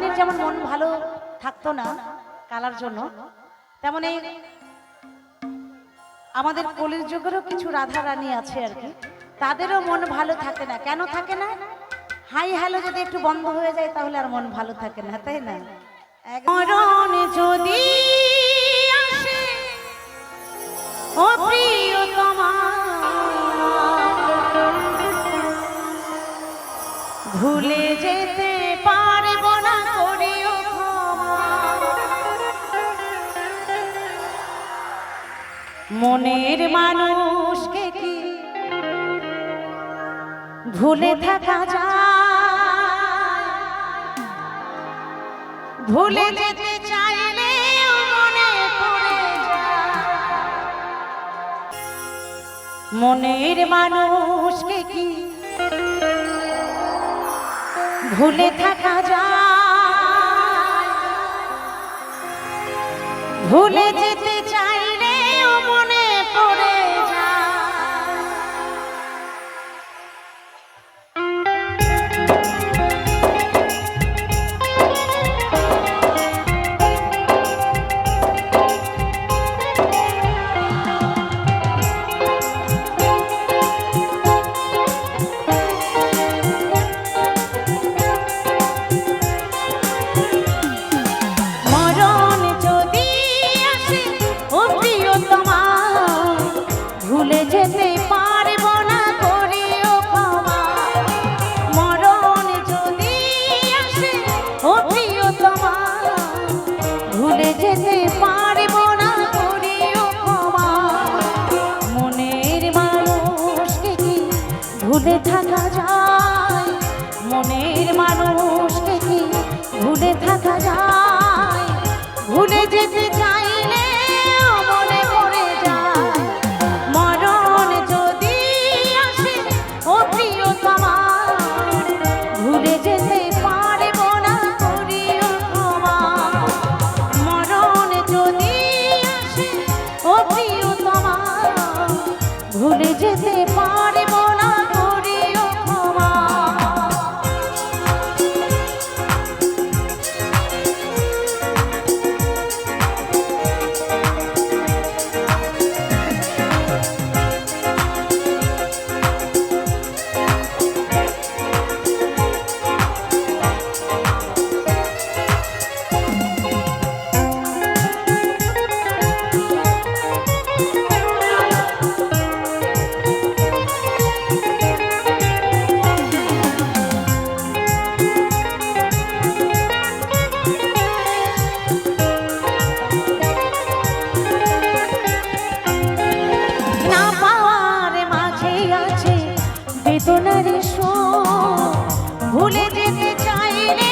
রানীর যেমন মন ভালো থাকতো না কালার জন্য, তেমন এই আমাদের কলির যুগেরও কিছু রাধা রানী আছে আর কি, তাদেরও মন ভালো থাকে না। কেন থাকে না? হাই হ্যালো যদি একটু বন্ধ হয়ে যায় তাহলে আর মন ভালো থাকে না, তাই না? মরণ যদি আসে ও প্রিয়তমা, ভুলে যেতে পারবো না, করিও ক্ষমা। মনের মানুষকে কি ভুলে থাকা যায়? ভুলে যেতে চাইলে মনে পড়ে যায়। মনের মানুষকে কি ভুলে থাকা যায়? ভুলে যেতে চাইলে মনে পড়ে যায়। ভুলে থাকা যায়? মনের মানুষকে কি ভুলে থাকা যায়? ভুলে যেতে চাইলে মনে পড়ে যায়। মরণ যদি আসে ও প্রিয়তমা, ভুলে যেতে পারবো না, করিও ক্ষমা। মরণ যদি আসে ও প্রিয়তমা, ভুলে যেতে পারবো না, করিও ক্ষমা। বেদনার সুর ভুলে যেতে চাইলে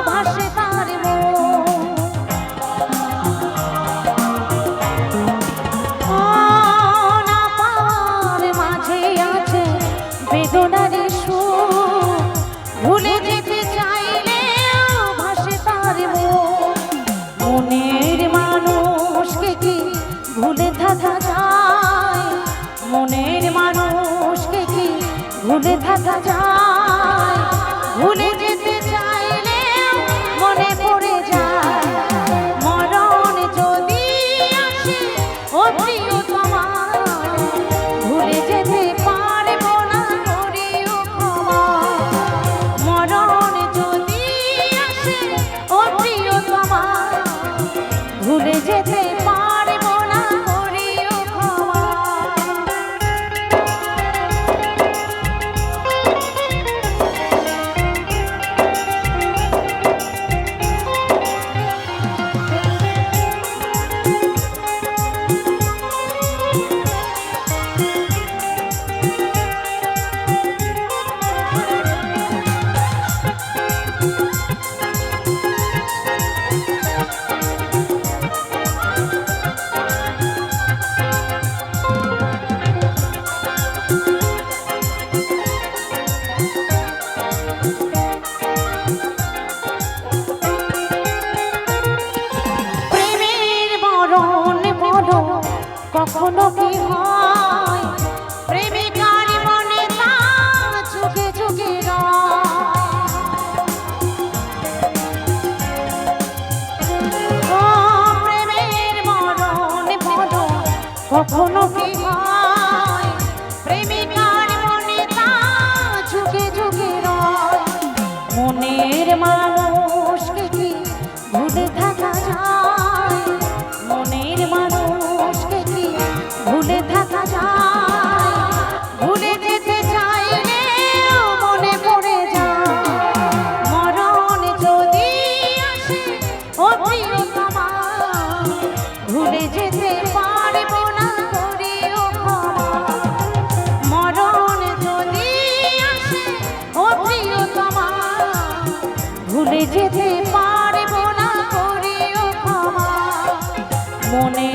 ভাসে তার মন। না পাওয়ার মাঝে আছে বেদনার সুর, ভুলে যেতে চাইলে ভাসে তার মন। মনের মানুষকে কি ভুলে থাকা যায়? মনের মানুষকে কি ভুলে থাকা যায়? ভুলে যেতে চাইলে মনে পড়ে যায়। মরণ যদি আসে ও প্রিয়তমা, ভুলে যেতে পারবো না, করিও ক্ষমা। মরণ যদি আসে ও প্রিয়তমা, ভুলে যেতে পারবো না, করিও ক্ষমা। মানুষকে কি ভুলে থাকা যায়? মনের মানুষকে কি ভুলে থাকা যায়? ভুলে যেতে চাইলে মনে পড়ে যায় মরণ যদি আসে ও প্রিয়তমা, ভুলে যেতে পারবো না করিও ক্ষমা। মরণ যদি আসে ও প্রিয়তমা, ভুলে যেতে পারবো না করিও ক্ষমা। মনে